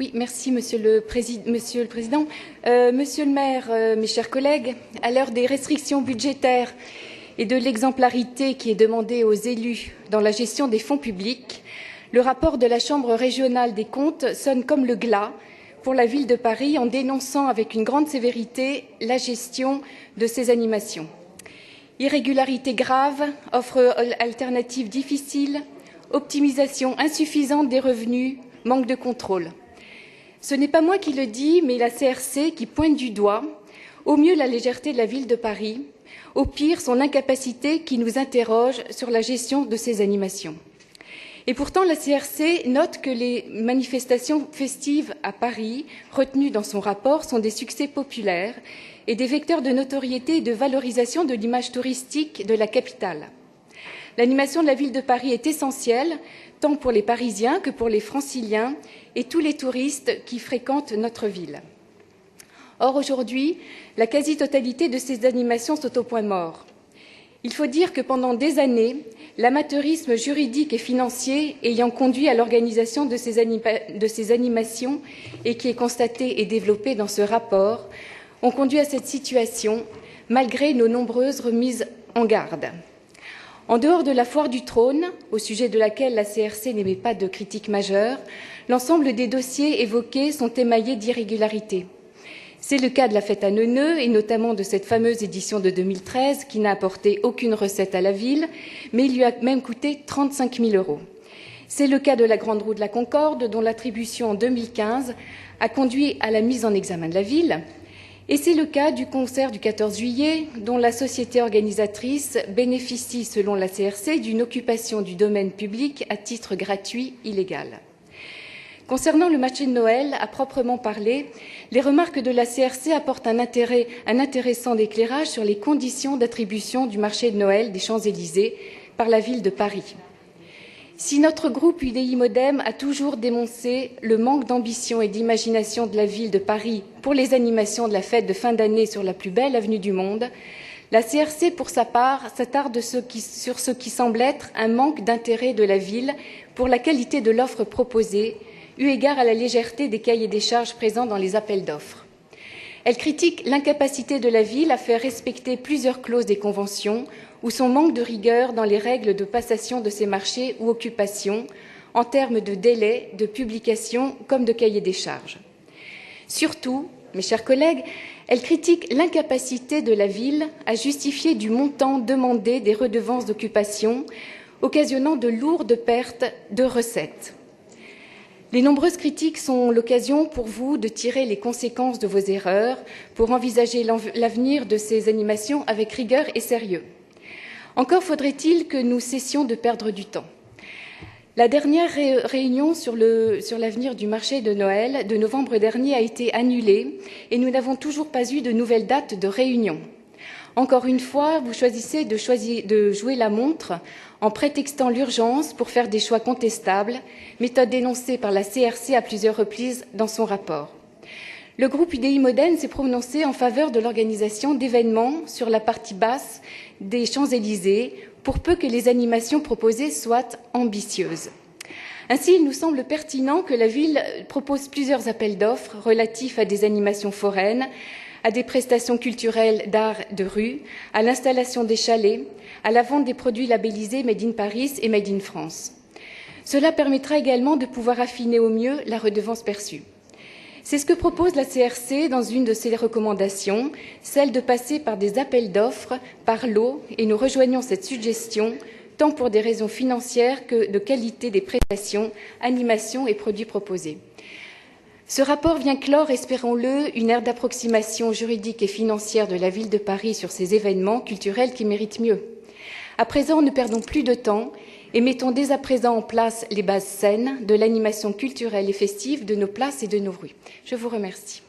Oui, merci Monsieur le Président. Monsieur le maire, mes chers collègues, à l'heure des restrictions budgétaires et de l'exemplarité qui est demandée aux élus dans la gestion des fonds publics, le rapport de la Chambre régionale des comptes sonne comme le glas pour la ville de Paris en dénonçant avec une grande sévérité la gestion de ces animations. Irrégularités graves, offres alternatives difficiles, optimisation insuffisante des revenus, manque de contrôle. Ce n'est pas moi qui le dis, mais la CRC qui pointe du doigt, au mieux la légèreté de la ville de Paris, au pire son incapacité qui nous interroge sur la gestion de ces animations. Et pourtant, la CRC note que les manifestations festives à Paris, retenues dans son rapport, sont des succès populaires et des vecteurs de notoriété et de valorisation de l'image touristique de la capitale. L'animation de la ville de Paris est essentielle, tant pour les Parisiens que pour les Franciliens et tous les touristes qui fréquentent notre ville. Or, aujourd'hui, la quasi-totalité de ces animations sont au point mort. Il faut dire que pendant des années, l'amateurisme juridique et financier ayant conduit à l'organisation de ces animations et qui est constaté et développé dans ce rapport, ont conduit à cette situation, malgré nos nombreuses remises en garde. En dehors de la foire du trône, au sujet de laquelle la CRC n'émet pas de critiques majeures, l'ensemble des dossiers évoqués sont émaillés d'irrégularités. C'est le cas de la fête à Neuneu et notamment de cette fameuse édition de 2013 qui n'a apporté aucune recette à la ville, mais lui a même coûté 35 000 €. C'est le cas de la Grande Roue de la Concorde, dont l'attribution en 2015 a conduit à la mise en examen de la ville. Et c'est le cas du concert du 14 juillet, dont la société organisatrice bénéficie, selon la CRC, d'une occupation du domaine public à titre gratuit illégal. Concernant le marché de Noël, à proprement parler, les remarques de la CRC apportent un intéressant éclairage sur les conditions d'attribution du marché de Noël des Champs-Élysées par la ville de Paris. Si notre groupe UDI-MODEM a toujours dénoncé le manque d'ambition et d'imagination de la ville de Paris pour les animations de la fête de fin d'année sur la plus belle avenue du monde, la CRC, pour sa part, s'attarde sur ce qui semble être un manque d'intérêt de la ville pour la qualité de l'offre proposée, eu égard à la légèreté des cahiers des charges présents dans les appels d'offres. Elle critique l'incapacité de la ville à faire respecter plusieurs clauses des conventions ou son manque de rigueur dans les règles de passation de ces marchés ou occupations, en termes de délai, de publication comme de cahier des charges. Surtout, mes chers collègues, elle critique l'incapacité de la ville à justifier du montant demandé des redevances d'occupation, occasionnant de lourdes pertes de recettes. Les nombreuses critiques sont l'occasion pour vous de tirer les conséquences de vos erreurs, pour envisager l'avenir de ces animations avec rigueur et sérieux. Encore faudrait-il que nous cessions de perdre du temps. La dernière réunion sur l'avenir du marché de Noël de novembre dernier a été annulée et nous n'avons toujours pas eu de nouvelle date de réunion. Encore une fois, vous choisissez de jouer la montre en prétextant l'urgence pour faire des choix contestables, méthode dénoncée par la CRC à plusieurs reprises dans son rapport. Le groupe UDI-MODEM s'est prononcé en faveur de l'organisation d'événements sur la partie basse des Champs-Élysées, pour peu que les animations proposées soient ambitieuses. Ainsi, il nous semble pertinent que la ville propose plusieurs appels d'offres relatifs à des animations foraines, à des prestations culturelles d'art de rue, à l'installation des chalets, à la vente des produits labellisés Made in Paris et Made in France. Cela permettra également de pouvoir affiner au mieux la redevance perçue. C'est ce que propose la CRC dans une de ses recommandations, celle de passer par des appels d'offres, par lot, et nous rejoignons cette suggestion, tant pour des raisons financières que de qualité des prestations, animations et produits proposés. Ce rapport vient clore, espérons-le, une ère d'approximation juridique et financière de la ville de Paris sur ces événements culturels qui méritent mieux. À présent, ne perdons plus de temps et mettons dès à présent en place les bases saines de l'animation culturelle et festive de nos places et de nos rues. Je vous remercie.